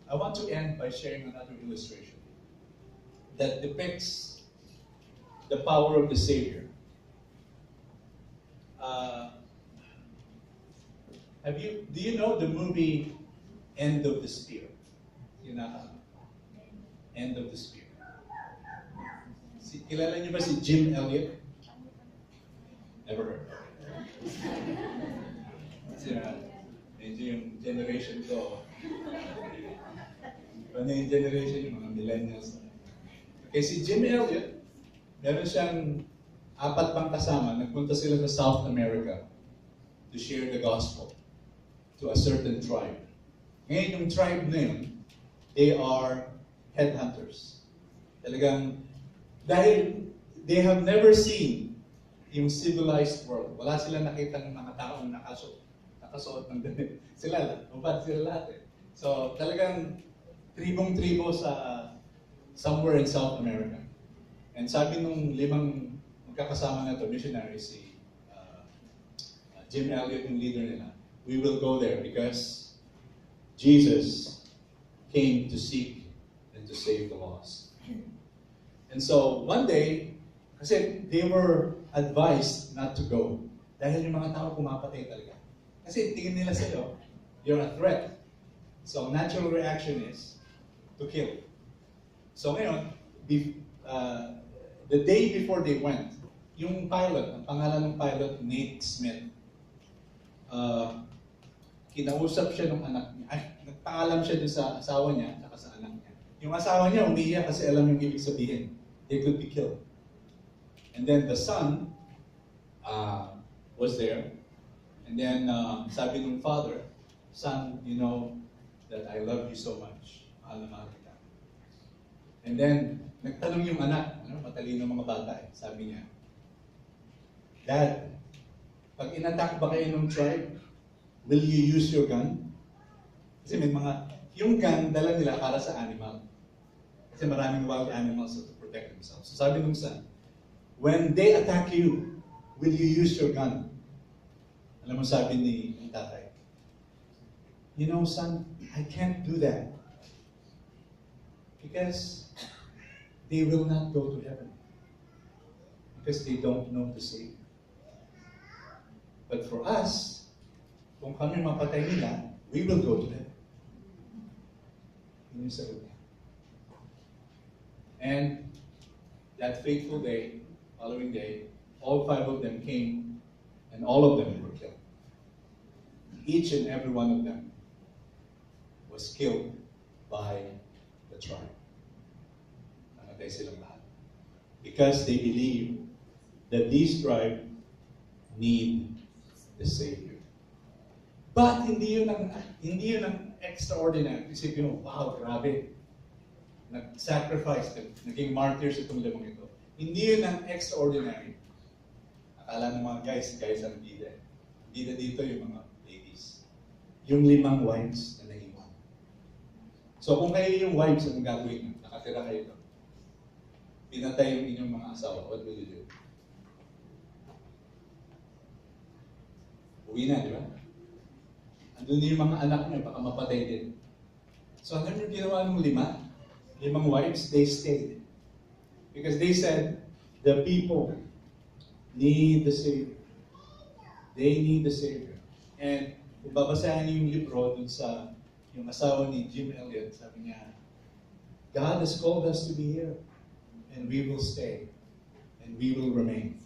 I want to end by sharing another illustration that depicts the power of the Savior. Do you know the movie End of the Spear? End of the Spear. Kilala niyo ba si Jim Elliot? Never heard. Kasi medyo yung generation ko. Ano yung generation, yung mga millennials. Okay, si Jim Elliot, meron siyang 4 pang kasama. Nagpunta sila sa South America to share the gospel to a certain tribe. Ngayon, yung tribe na yun, they are headhunters. Talagang, dahil they have never seen yung civilized world. Wala silang nakita ng mga taong nakasuot ng damit. Sila lang, mabad sila lahat eh. So, talagang tribong-tribo sa somewhere in South America. And sabi nung 5 magkakasama na ito, missionary, si Jim Elliot, yung leader nila, we will go there because Jesus came to seek and to save the lost. And so, one day, kasi they were advised not to go. Dahil yung mga tao pumapatay talaga. Kasi tingin nila sa'yo, you're a threat. So, natural reaction is to kill. So ngayon, the day before they went, yung pilot, ang pangalan ng pilot, Nate Smith, kinausap siya ng anak niya. Ay, nagpaalam siya dun sa asawa niya at sa anak niya. Yung asawa niya umiiyak kasi alam yung ibig sabihin. They could be killed. And then the son was there. And then sabi ng father, son, you know that I love you so much. Mahal na mahal kita. And then, nagtanong yung anak, matalino mga bata eh. Sabi niya, Dad, pag inattack ba kayo ng tribe, will you use your gun? Kasi may yung gun, dala nila para sa animal. Kasi maraming wild animals to protect themselves. So sabi ng son, when they attack you, will you use your gun? Alam mo sabi ni tatay, you know son, I can't do that. Because they will not go to heaven. Because they don't know the Savior. But for us, kung kami mapatay nila, we will go to heaven. Yun yung sagot niya. And that fateful day, following day, all 5 of them came, and all of them were killed. Each and every one of them was killed by the tribe. Namatay silang lahat. Because they believe that these tribes need the Savior. But hindi yun ang extraordinary. Isipin mo, wow, grabe. Nag-sacrifice, naging martyrs itong 5 ito. Hindi yun ang extraordinary. Akala ng mga guys ang bida. Bida dito yung mga ladies. Yung 5 wives na naiwan. So kung kayo yung wives ang gagawin nyo, nakatira kayo doon, pinatay yung inyong mga asawa, what will you do? Uwi na, di ba? Andun yung mga anak nyo, baka mapatay din. So ano yung ginawa ng 5 wives? They stayed. Because they said, the people need the Savior. They need the Savior. And kung babasahin niyo yung libro dun sa yung asawa ni Jim Elliot, sabi niya, God has called us to be here. And we will stay. And we will remain.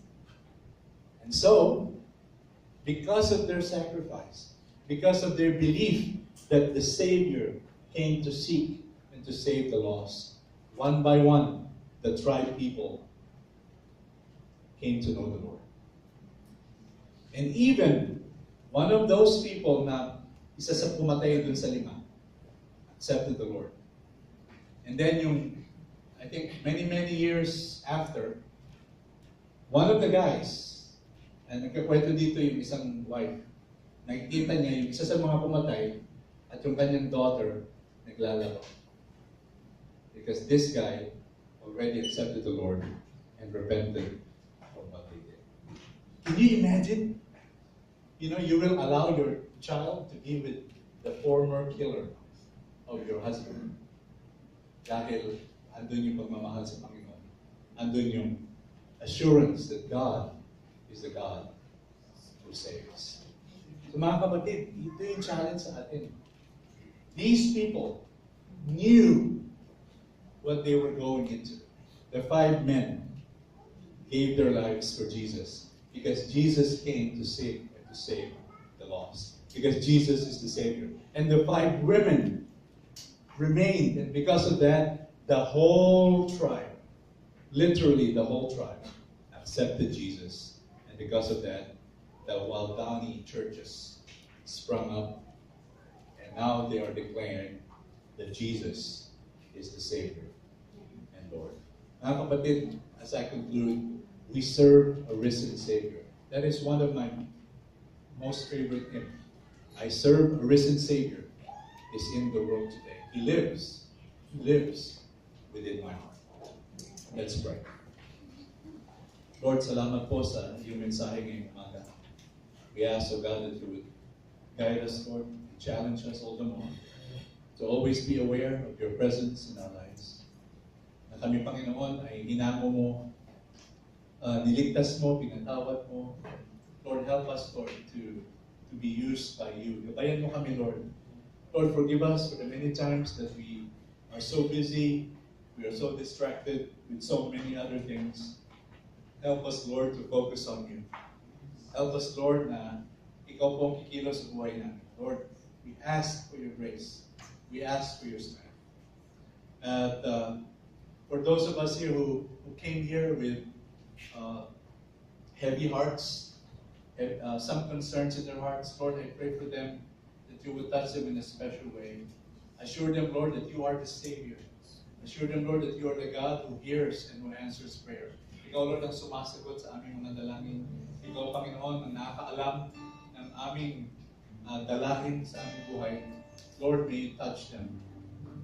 And so, because of their sacrifice, because of their belief that the Savior came to seek and to save the lost, one by one, the tribe people came to know the Lord. And even one of those people na isa sa pumatay dun sa 5, accepted the Lord. And then I think many years after, one of the guys, and nagkakwento dito yung isang wife, nakikita niya yung isa sa mga pumatay at yung kanyang daughter naglalaro. Because this guy already accepted the Lord and repented of what they did. Can you imagine? You know, you will allow your child to be with the former killer of your husband. Dahil andun yung pagmamahal sa Panginoon. Andun yung assurance that God is the God who saves. So mga kapatid, ito yung challenge sa atin. These people knew what they were going into. The 5 men gave their lives for Jesus because Jesus came to save and to save the lost. Because Jesus is the Savior. And the 5 women remained, and because of that, the whole tribe, literally the whole tribe, accepted Jesus. And because of that, the Waldani churches sprung up, and now they are declaring that Jesus is the Savior and Lord. Mga kapatid, as I conclude, we serve a risen Savior. That is one of my most favorite hymns. I serve a risen Savior is in the world today. He lives within my heart. Let's pray. Lord, salamat po sa iyong mensahe ngayong umaga. We ask, O God, that you would guide us, Lord, challenge us all the more to always be aware of your presence in our lives. Na kami, Panginoon, ay hinamo mo, niligtas mo, pinatawad mo. Lord, help us, Lord, to be used by you. Gabayan mo kami, Lord. Lord, forgive us for the many times that we are so busy, we are so distracted with so many other things. Help us, Lord, to focus on you. Help us, Lord, na ikaw po ang kikilos sa buhay namin. Lord, we ask for your grace. We ask for your strength. And for those of us here who came here with heavy hearts, some concerns in their hearts, Lord, I pray for them that you would touch them in a special way. Assure them, Lord, that you are the Savior. Assure them, Lord, that you are the God who hears and who answers prayer. Ikaw, Lord, ang sumasagot sa aming mga dalangin. Ikaw, Panginoon, ang nakakaalam ng aming dalangin sa aming buhay. Lord, may you touch them.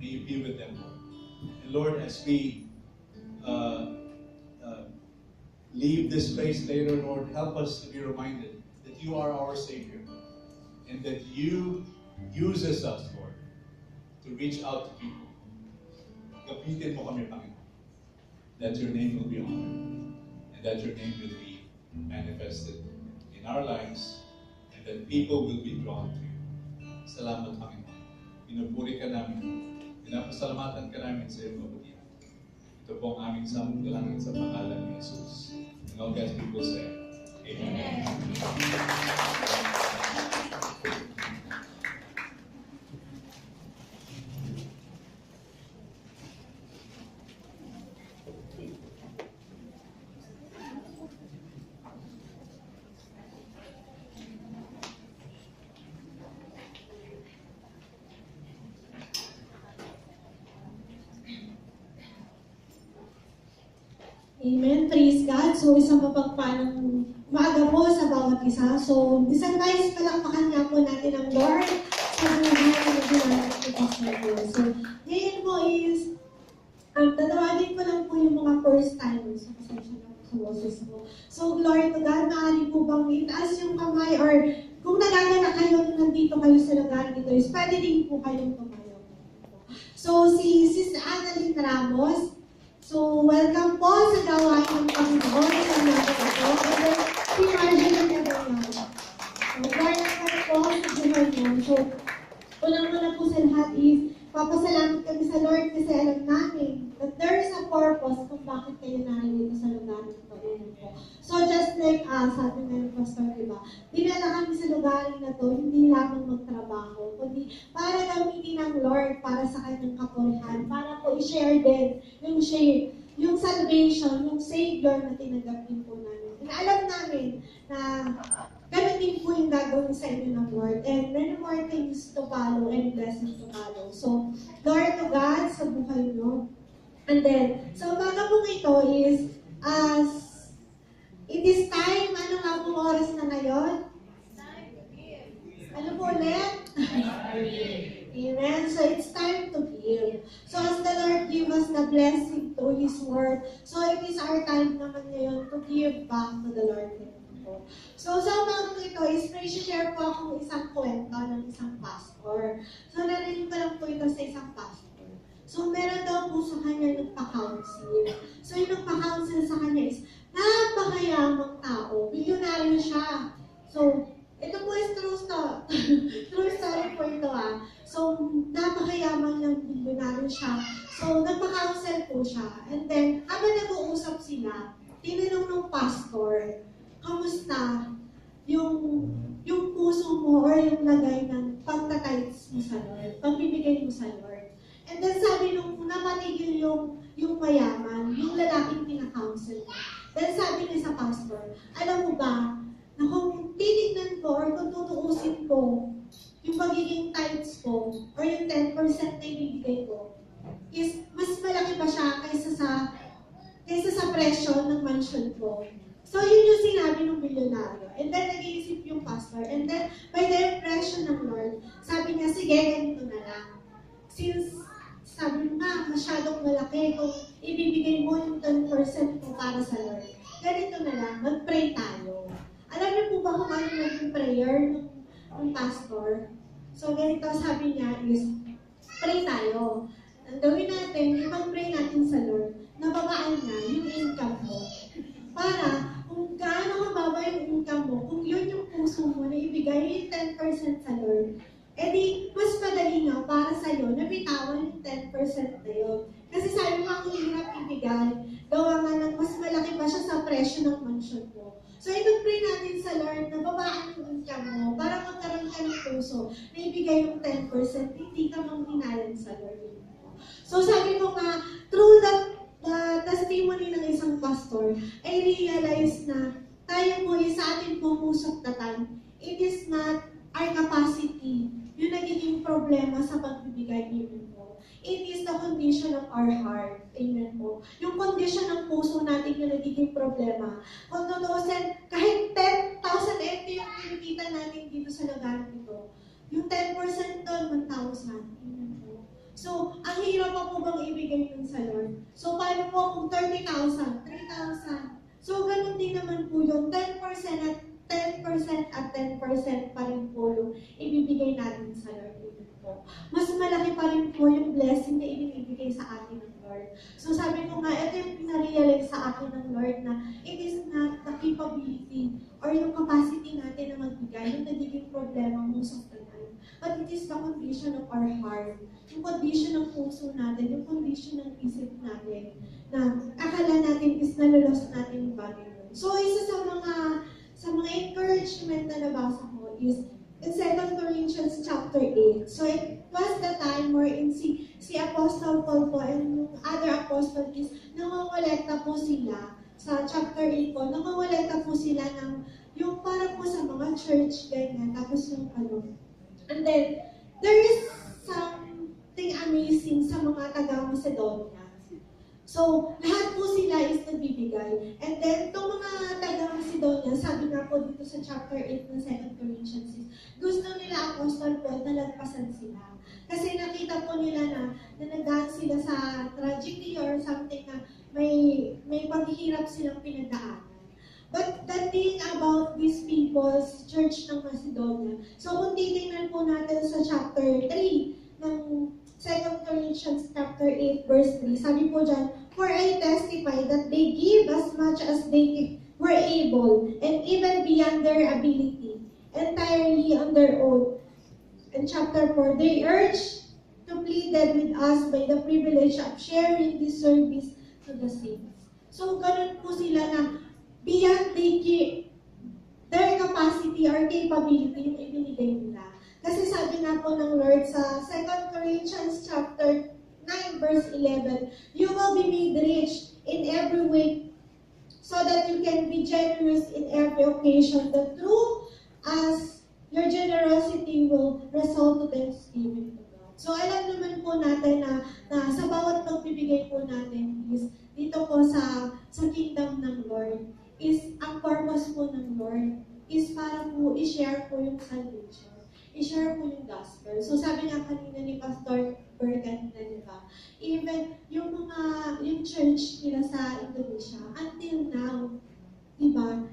May you be with them, Lord. And Lord, as we leave this place later, Lord, help us to be reminded that you are our Savior and that you uses us, Lord, to reach out to people. Gapitin mo kami, Panginoon, that your name will be honored and that your name will be manifested in our lives and that people will be drawn to you. Salamat, Panginoon. Pinupuri ka namin. Pinapasalamatan ka namin sa iyong kabutihan. Ito po ang aming samong dalangin sa pangalan ni Jesus. And all God's people say, Amen. Amen. Praise God. So, isang mapagpalang umaga po sa bawat isa. So, isang guys, palakpakan nga po natin ang Lord sa buhay na ginagawa ko sa Lord. So, ngayon po is, tatawagin ko lang po yung mga first timers. So, pasensya na po sa boses mo. So, glory to God. Maaari po bang itaas yung kamay or kung nagagana kayo nandito kayo sa lugar dito is pwede din po kayong tumayo. So, si Sis Annalyn Ramos, so, welcome po sa gawain ng Panginoon sa mga ito. And then, si Marjorie Gabriel. So, welcome po sa buhay niyo. So, unang-una po sa lahat is, papasalamat kami sa Lord kasi alam namin that there is a purpose kung bakit kayo narito sa lugar ng Panginoon po. So, just like sabi nga ng Pastor, diba? Dinala kami sa lugar na to, hindi lamang magtrabaho, kundi para gamitin ng Lord para sa kanyang kapurihan, para po i-share din yung salvation, yung Savior na tinanggap din po namin. And alam namin na ganun din po yung gagawin sa inyo ng Lord. And many more things to follow and blessings to follow. So, glory to God sa buhay nyo. And then, sa umaga po ito is, it is time, ano nga pong oras na ngayon? Ano po ulit? Amen. So it's time to give. So as the Lord give us the blessing through His Word, so it is our time naman ngayon to give back to the Lord. So sa umagang ito is may share po akong isang kwento ng isang pastor. So narinig ko lang po ito nagpunta sa isang pastor. So, meron daw po sa kanya nagpa-counsel. So, yung nagpa-counsel sa kanya is, napakayamang tao. Bilyonaryo siya. So, ito po is true story. True story po ito So, napakayamang ng bilyonaryo siya. So, nagpa-counsel po siya. And then, habang nag-uusap sila, tinanong ng pastor, kamusta yung puso mo or yung lagay ng pagtatites mo sa Lord, pagbibigay mo sa Lord. And then sabi nung napatigil yung mayaman, yung lalaking pinaka-counsel mo. Then sabi niya sa pastor, alam mo ba, na kung titignan ko or kung tutuusin ko yung pagiging tithes ko or yung 10% na ibibigay ko, is mas malaki pa siya kaysa sa presyo ng mansion ko. So, yun yung sinabi ng bilyonaryo. And then, nag-iisip yung pastor. And then, by the impression ng Lord, sabi niya, sige, ganito na lang. Since, sabi mo nga, masyadong malaki kung ibibigay mo yung 10% mo para sa Lord. Ganito na lang, mag-pray tayo. Alam niyo po ba kung ano naging prayer ng pastor? So, ganito sabi niya is, pray tayo. Ang gawin natin, ipag-pray natin sa Lord, nababaan niya yung income mo. Para, kung gaano kababa yung income mo, kung yun yung puso mo na ibigay yung 10% sa Lord, edi mas madali nga para sa'yo na bitawan yung 10% na yun. Kasi sabi mo, ang hirap ibigay, gawa nga ng mas malaki pa siya sa presyo ng mansion mo. So, ipag-pray natin sa Lord na babaan yung income mo para magkaroon ka ng puso na ibigay yung 10%, hindi ka manghinalan sa Lord. So, sabi ko nga, through the testimony ng isang pastor, I realize na tayo po sa ating pumusok-tatan, it is not our capacity yung nagiging problema sa pagbibigay. Amen po. It is the condition of our heart. Amen po. Yung condition ng puso natin yung nagiging problema. Kung tutuusin, kahit 10,000 ito yung kinikita natin dito sa lugar nito. Yung 10% doon, 1,000. Amen po. So, ang hirap pa po bang ibigay yun sa Lord? So, paano po kung 30,000, 3,000? So, ganun din naman po yung 10% at 10% pa rin po yung ibibigay natin sa Lord. Mas malaki pa rin po yung blessing na ibibigay sa atin ng Lord. So, sabi ko nga, ito yung pinarealize sa akin ng Lord na it is not the capability or yung capacity natin na magbigay yung nagiging problema most of the time. But it is the condition of our heart. Yung condition ng puso natin, yung condition ng isip natin, na akala natin is nalulos natin yung bagay nun. So, isa sa mga encouragement na nabasa ko is in 2 Corinthians chapter 8. So, it was the time wherein si Apostle Paul po and yung other apostle is nangongolekta po sila sa chapter 8 po, nangongolekta po sila ng yung para po sa mga church, ganyan, tapos yung And then, there is something amazing sa mga taga-Macedonia. So, lahat po sila is nagbibigay. And then, itong mga taga-Macedonia, sabi nga po dito sa chapter 8 ng 2 Corinthians, gusto nila Apostle Paul na lagpasan sila. Kasi nakita po nila na nagdaan sila sa tragedy or something na may paghihirap silang pinagdaanan. But the thing about these people's church ng Macedonia, so kung titingnan po natin sa chapter 3 ng 2 Corinthians chapter 8 verse 3, sabi po dyan, for I testify that they give as much as they were able, and even beyond their ability, entirely on their own. In chapter 4, they urge to pleaded with us by the privilege of sharing this service to the saints. So, ganun po sila na beyond their capacity or capability yung ibinigay nila. Kasi sabi nga po ng Lord sa 2 Corinthians chapter 9 verse 11, you will be made rich in every way so that you can be generous in every occasion. The truth as your generosity will result to thanksgiving to God. So alam naman po natin na sa bawat pagbibigay po natin is dito po sa kingdom ng Lord is ang purpose po ng Lord is para po i-share po yung salvation. I-share po yung gospel. So sabi nga kanina ni Pastor Bergan na, di ba? Even yung church nila sa Indonesia, until now, di ba?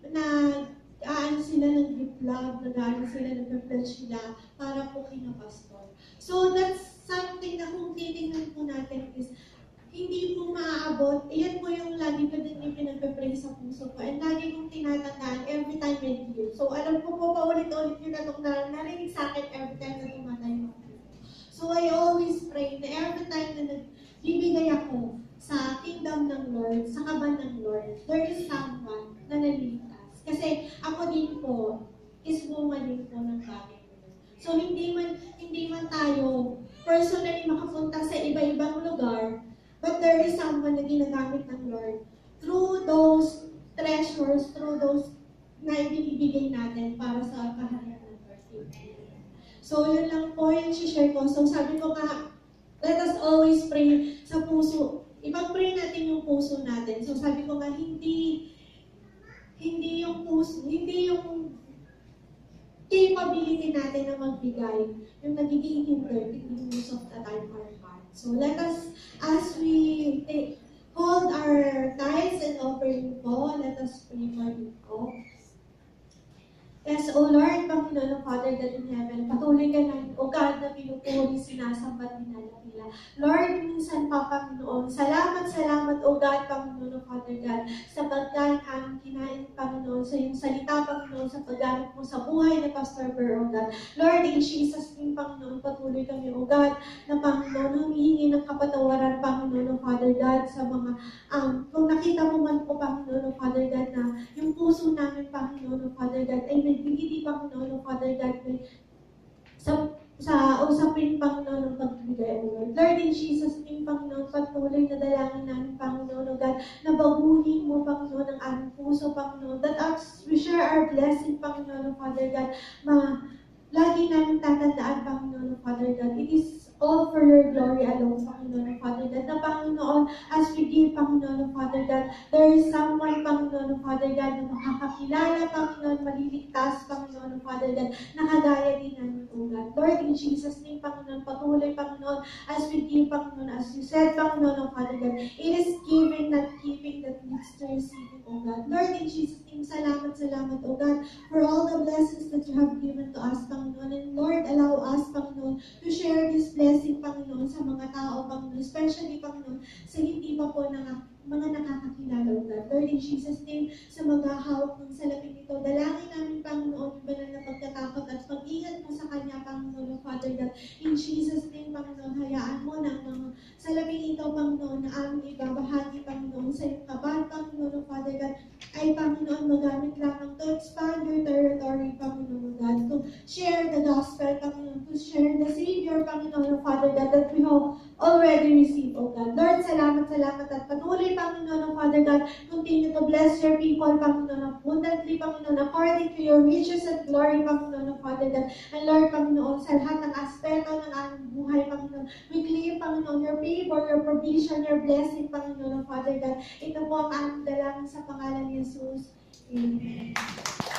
Nag-aan sila ng gift love, nag-aan sila ng pledge nila para po kina Pastor. So that's So, iyan po yung lagi ko din yung pinagpe-pray sa puso ko. And lagi kong tinatandaan every time I hear. So, alam ko po paulit-ulit yung natong narinig sa akin every time na tumatayo ako. So, I always pray na every time na nagbibigay ako sa kingdom ng Lord, sa kaban ng Lord, there is someone na naliligtas. Kasi ako din po, is bunga din po ng bagay. So, hindi man tayo personally makapunta sa iba-ibang lugar, but there is someone na ginagamit ng Lord through those treasures, through those na ibinibigay natin para sa kaharian ng Lord. So, yun lang po yung share ko. So, sabi ko nga, let us always pray sa puso. Ipag-pray natin yung puso natin. So, sabi ko nga, hindi yung puso, hindi yung capability natin na magbigay, yung nagiging hindered in most of the time our heart. So let us, as we hold our tithes and offering po, let us pray for you po. Yes, O Lord, Panginoon, Father God in heaven, patuloy ka namin, O God, na pinupuri, sinasambat, dinadakila. Lord, minsan pa, Panginoon, salamat, O God, Panginoon, Father God, sa pagkain aming kinain, Panginoon, sa iyong salita, Panginoon, sa paggamit mo sa buhay ni Pastor Burr, O God. Lord, in Jesus' name, Panginoon, patuloy kami, O God, na Panginoon, humihingi ng kapatawaran, Panginoon, Father God, sa mga, kung nakita mo man po, Panginoon, Father God, na yung puso namin, Panginoon, Father God, ay hindi Panginoon, Father God, sa usapin, Panginoon, ng pagbibigay, O Lord. Lord, in Jesus' name, Panginoon, patuloy na dalangin namin, Panginoon, O God, na baguhin mo, Panginoon, ang aming puso, Panginoon, that as we share our blessing, Panginoon, Father God, lagi namin tatandaan, Panginoon, Father God, it is all for your glory alone, Panginoon, Father God, na Panginoon, as we give, Panginoon, Father God, there is someone, Panginoon, Father God, na makakakilala, Panginoon, maliligtas, Panginoon, Father God, na kagaya din namin, O God. Lord, in Jesus' name, Panginoon, patuloy, Panginoon, as we give, Panginoon, as you said, Panginoon, Father God, it is giving, not keeping, that leads to receiving, O God. Lord, in Jesus' name, salamat, O God, for all the blessings that you have given to us, Panginoon. And Lord, allow us, Panginoon, to share this blessing, Panginoon, sa mga tao, Panginoon, especially, Panginoon, sa hindi pa po mga nakakakilala, O God. Lord, in Jesus' name, sa maghahawak ng salapin ito, dalangin namin, Panginoon, yung banal na pagkatakot at pag-ingat mo sa Kanya, Panginoon, Father God. In Jesus' name, Panginoon, hayaan mo na mga salapin ito, Panginoon, na aming ibabahagi, Panginoon, sa iyong kaban, Panginoon, Father God, ay, Panginoon, magamit lamang to expand your territory, Panginoon, God, to share the gospel, Panginoon, to share the Savior, Panginoon, Father God, that we have already received, O God. Lord, salamat, at patuloy, Panginoon, Father God, continue to bless your people, Panginoon, abundantly, Panginoon, according to your riches and glory, Panginoon, Father God. And Lord, Panginoon, sa lahat ng aspeto ng aming buhay, Panginoon, we claim, Panginoon, your favor, your provision, your blessing, Panginoon, Father God. Ito po ang aming dalangin sa pangalan ni Jesus. Amen.